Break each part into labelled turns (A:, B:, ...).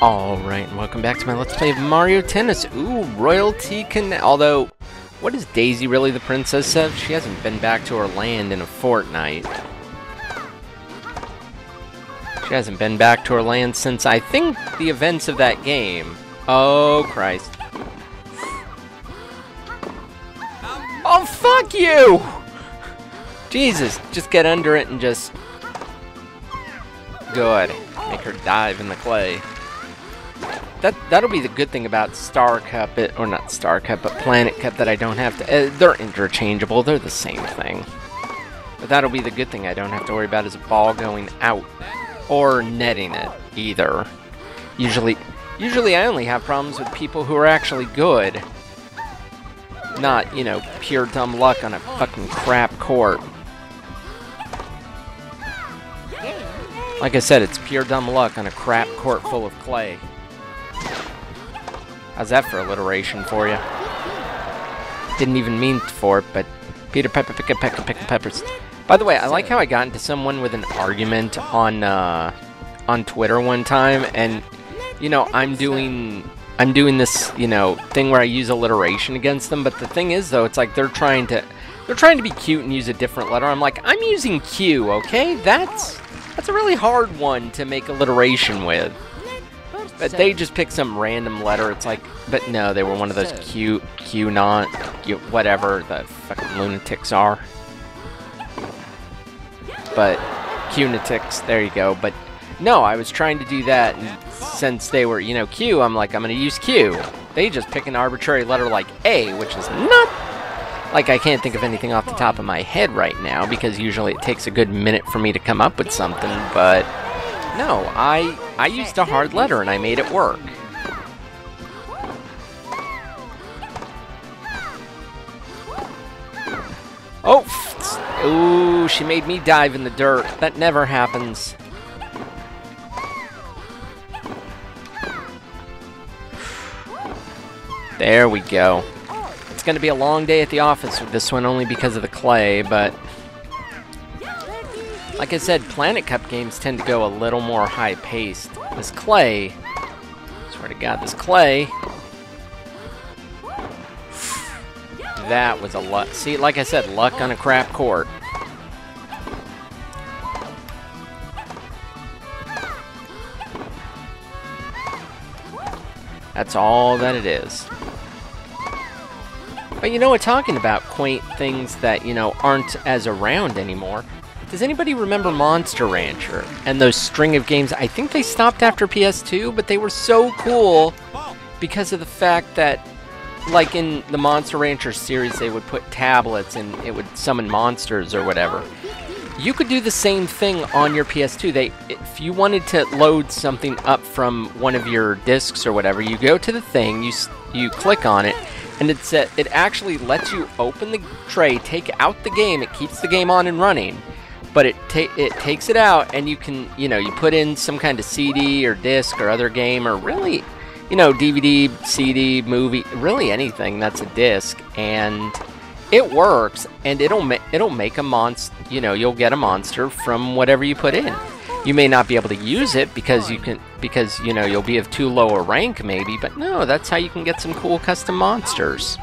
A: Alright, and welcome back to my Let's Play of Mario Tennis. Ooh, Royalty Connect. Although, what is Daisy really the princess of? She hasn't been back to her land in a fortnight. She hasn't been back to her land since, I think, the events of that game. Oh, Christ. Oh, fuck you! Jesus, just get under it and just... Good. Make her dive in the clay. That'll be the good thing about Star Cup, or not Star Cup, but Planet Cup, that I don't have to... they're interchangeable, they're the same thing. But that'll be the good thing I don't have to worry about is a ball going out. Or netting it, either. Usually I only have problems with people who are actually good. Not, you know, pure dumb luck on a fucking crap court. Like I said, it's pure dumb luck on a crap court full of clay. How's that for alliteration for you? Didn't even mean for it, but Peter Pepper pick a peck of peppers. By the way, I like how I got into someone with an argument on Twitter one time, and you know, I'm doing this, you know, thing where I use alliteration against them, but the thing is though, it's like they're trying to be cute and use a different letter. I'm like, I'm using Q, okay? That's a really hard one to make alliteration with. But they just pick some random letter. It's like, but no, they were one of those whatever the fucking lunatics are. But Q-natics, there you go. But no, I was trying to do that, and since they were, you know, Q, I'm like, I'm gonna use Q. They just pick an arbitrary letter like A, which is not... Like, I can't think of anything off the top of my head right now, because usually it takes a good minute for me to come up with something, but... No, I used a hard letter and I made it work. Oh! Ooh, she made me dive in the dirt. That never happens. There we go. It's gonna be a long day at the office with this one, only because of the clay, but... Like I said, Planet Cup games tend to go a little more high-paced. This clay... Swear to God, this clay... That was a luck. See, like I said, luck on a crap court. That's all that it is. But you know what, talking about quaint things that, you know, aren't as around anymore... Does anybody remember Monster Rancher and those string of games? I think they stopped after PS2, but they were so cool because of the fact that, like in the Monster Rancher series, they would put tablets and it would summon monsters or whatever. You could do the same thing on your PS2. If you wanted to load something up from one of your discs or whatever, you go to the thing, you click on it, and it actually lets you open the tray, take out the game, it keeps the game on and running. But it takes it out, and you can, you know, you put in some kind of CD or disc or other game, or really, you know, DVD, CD, movie, really anything that's a disc, and it works, and it'll make a monster. You know, you'll get a monster from whatever you put in. You may not be able to use it because you know, you'll be of too low a rank maybe, but no, that's how you can get some cool custom monsters.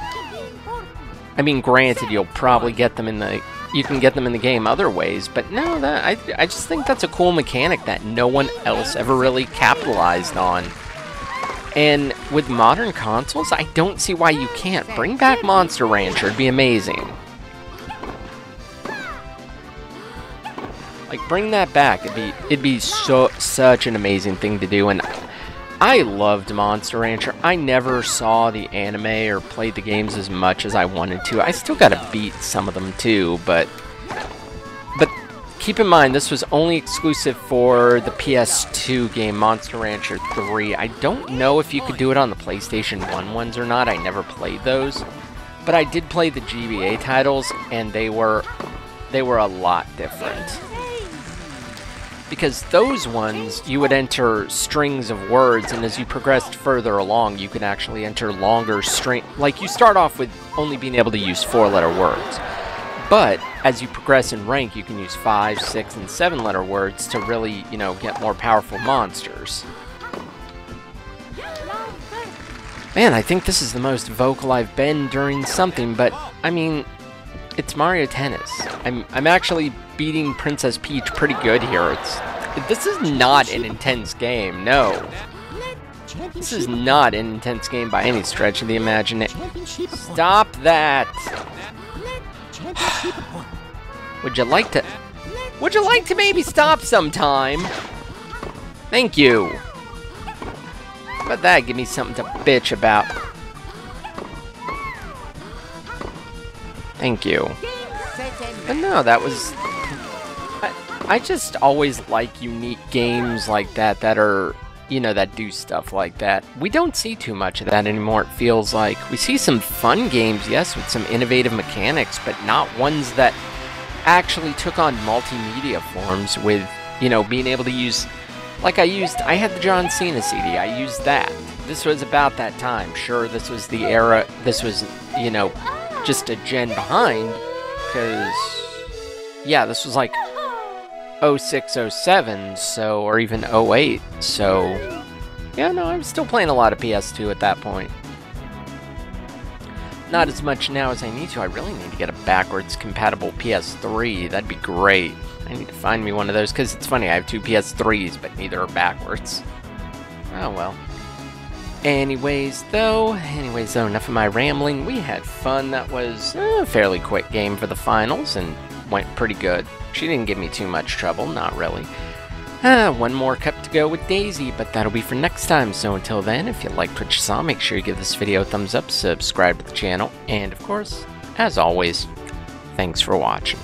A: I mean, granted, you'll probably get them in the... You can get them in the game other ways, but no, I just think that's a cool mechanic that no one else ever really capitalized on. And with modern consoles, I don't see why you can't. Bring back Monster Rancher, it'd be amazing. Like, bring that back, it'd be such an amazing thing to do, and I loved Monster Rancher. I never saw the anime or played the games as much as I wanted to. I still gotta beat some of them too, but keep in mind, this was only exclusive for the PS2 game, Monster Rancher 3. I don't know if you could do it on the PlayStation 1 ones or not. I never played those. But I did play the GBA titles, and they were a lot different. Because those ones, you would enter strings of words, and as you progressed further along, you could actually enter longer string. Like, you start off with only being able to use 4-letter words. But as you progress in rank, you can use 5, 6, and 7-letter words to really, you know, get more powerful monsters. Man, I think this is the most vocal I've been during something, but, I mean, it's Mario Tennis. I'm actually beating Princess Peach pretty good here. This is not an intense game, no. This is not an intense game by any stretch of the imagination. Stop that! Would you like to maybe stop sometime? Thank you. How about that? Give me something to bitch about. Thank you. But no, that was... I just always like unique games like that that are, you know, that do stuff like that. We don't see too much of that anymore, it feels like. We see some fun games, yes, with some innovative mechanics, but not ones that actually took on multimedia forms with, you know, being able to use... Like I had the John Cena CD, I used that. This was about that time. Sure, this was the era, this was, you know, just a gen behind, because, yeah, this was like 06, 07, so, or even 08, so, yeah, no, I was still playing a lot of PS2 at that point. Not as much now as I need to. I really need to get a backwards compatible PS3, that'd be great. I need to find me one of those, because it's funny, I have two PS3s, but neither are backwards. Oh well. Anyways, though, enough of my rambling. We had fun. That was a fairly quick game for the finals, and went pretty good. She didn't give me too much trouble, not really. One more cup to go with Daisy, but that'll be for next time. So until then, if you liked what you saw, make sure you give this video a thumbs up, subscribe to the channel, and of course, as always, thanks for watching.